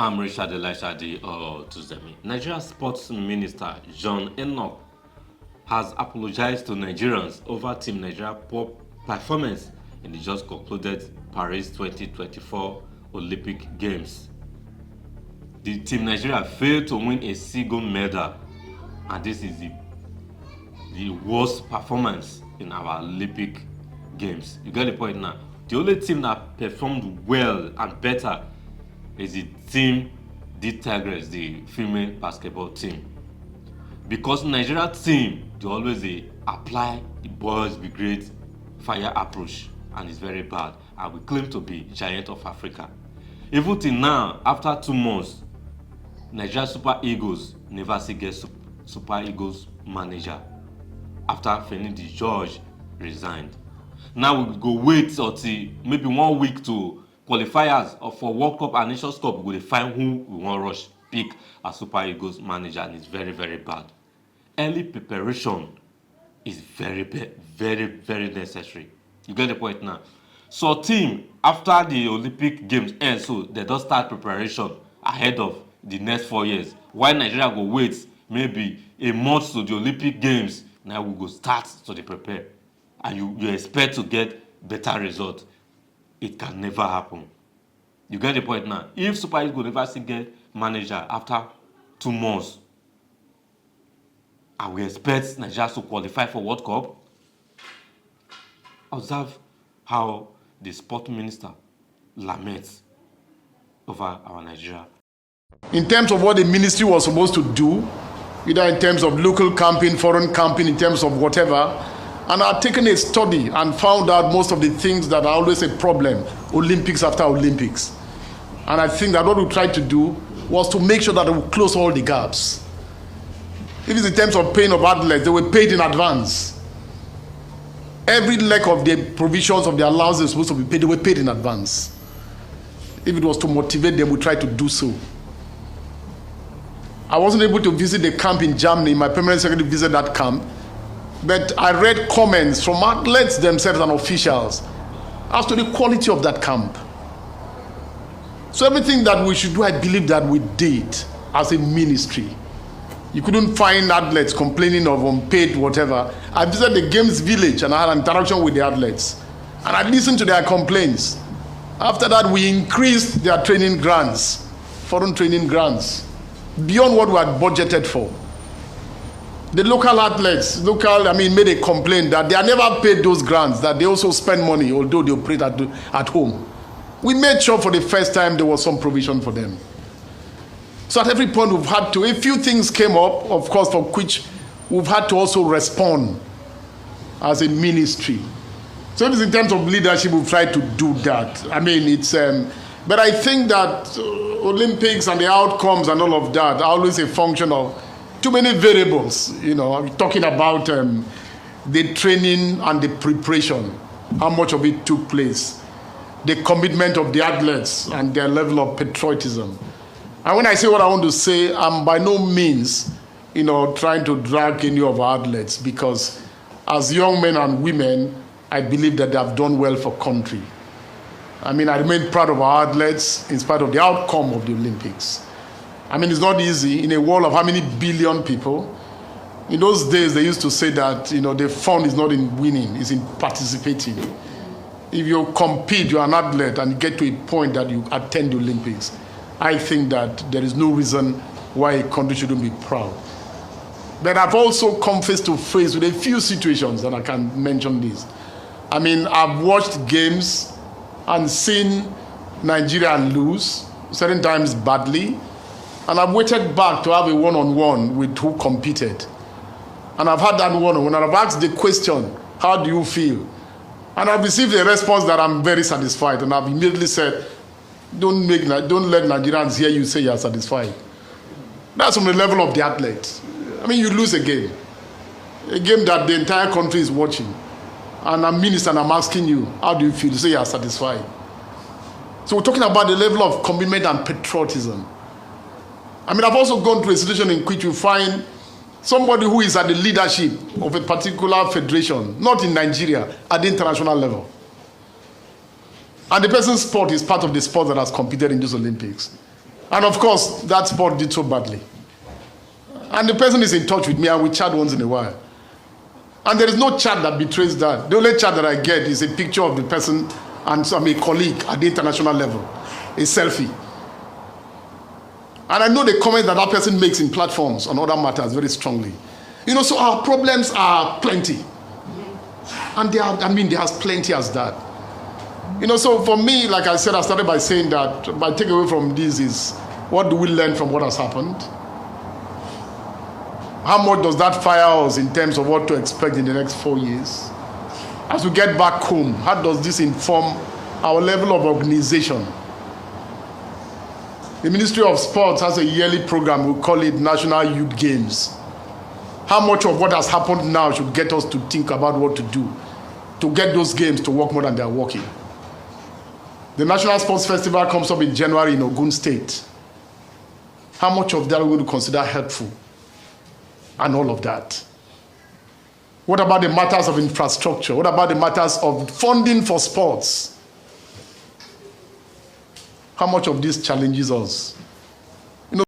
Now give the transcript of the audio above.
I'm Richard Elishadi Tuzemi. Nigeria Sports Minister John Enoch has apologized to Nigerians over Team Nigeria poor performance in the just concluded Paris 2024 Olympic Games. The Team Nigeria failed to win a single medal, and this is the worst performance in our Olympic Games. You get the point now? The only team that performed well and better is the the Tigers, the female basketball team. Because Nigeria team, they always apply the boys brigade fire approach, and it's very bad. And we claim to be giant of Africa. Even till now, after 2 months, Nigeria Super Eagles never see get Super Eagles manager after Finidi George resigned. Now we go wait until maybe 1 week to qualifiers for World Cup and Nations Cup. We will find who we want rush pick as Super Eagles manager, and it's very, very bad. Early preparation is very, very necessary. You get the point now? So team, after the Olympic Games end, so they don't start preparation ahead of the next 4 years. While Nigeria go wait maybe a month to the Olympic Games, now we go start to the prepare. And you expect to get better result. It can never happen. You get the point now? If Super Eagles never see get manager after 2 months, and we expect Nigeria to qualify for World Cup, observe how the sport minister laments over our Nigeria. In terms of what the ministry was supposed to do, either in terms of local camping, foreign camping, in terms of whatever, and I've taken a study and found out most of the things that are always a problem, Olympics after Olympics. And I think that what we tried to do was to make sure that we close all the gaps. If it's in terms of paying of athletes, they were paid in advance. Every leg of the provisions of the allowances supposed to be paid, they were paid in advance. If it was to motivate them, we tried to do so. I wasn't able to visit the camp in Germany. My permanent secretary visited that camp. But I read comments from athletes themselves and officials as to the quality of that camp. So everything that we should do, I believe that we did as a ministry. You couldn't find athletes complaining of unpaid whatever. I visited the games village and I had an interaction with the athletes. And I listened to their complaints. After that, we increased their training grants, foreign training grants, beyond what we had budgeted for. The local athletes, made a complaint that they are never paid those grants, that they also spend money, although they operate at home. We made sure for the first time there was some provision for them. So at every point we've had to, a few things came up, of course, for which we've had to also respond as a ministry. So if it's in terms of leadership, we've tried to do that. But I think that Olympics and the outcomes and all of that are always a function of too many variables. I'm talking about the training and the preparation, how much of it took place, the commitment of the athletes and their level of patriotism. And when I say what I want to say, I'm by no means, trying to drag any of our athletes, because as young men and women, I believe that they have done well for country. I remain proud of our athletes in spite of the outcome of the Olympics. It's not easy in a world of how many billion people. In those days, they used to say that, the fun is not in winning, it's in participating. If you compete, you're an athlete, and you get to a point that you attend the Olympics, I think that there is no reason why a country shouldn't be proud. But I've also come face to face with a few situations, and I can mention this. I've watched games and seen Nigeria lose, certain times badly, and I've waited back to have a one-on-one with who competed. And I've had that one-on-one, and I've asked the question, how do you feel? And I've received a response that I'm very satisfied, and I've immediately said, don't let Nigerians hear you say you're satisfied. That's from the level of the athlete. You lose a game that the entire country is watching, and I'm minister and I'm asking you, how do you feel? You say you're satisfied. So we're talking about the level of commitment and patriotism. I've also gone to a situation in which you find somebody who is at the leadership of a particular federation, not in Nigeria, at the international level. And the person's sport is part of the sport that has competed in these Olympics. And of course, that sport did so badly. And the person is in touch with me, and we chat once in a while. And there is no chat that betrays that. The only chat that I get is a picture of the person and some a colleague at the international level, a selfie. And I know the comment that that person makes in platforms on other matters very strongly. You know, so our problems are plenty. And there has plenty as that. You know, so for me, like I said, I started by saying that my takeaway from this is, what do we learn from what has happened? How much does that fire us in terms of what to expect in the next 4 years? As we get back home, how does this inform our level of organization? The Ministry of Sports has a yearly program, we call it National Youth Games. How much of what has happened now should get us to think about what to do to get those games to work more than they are working? The National Sports Festival comes up in January in Ogun State. How much of that are we going to consider helpful? And all of that. What about the matters of infrastructure? What about the matters of funding for sports? How much of this challenges us?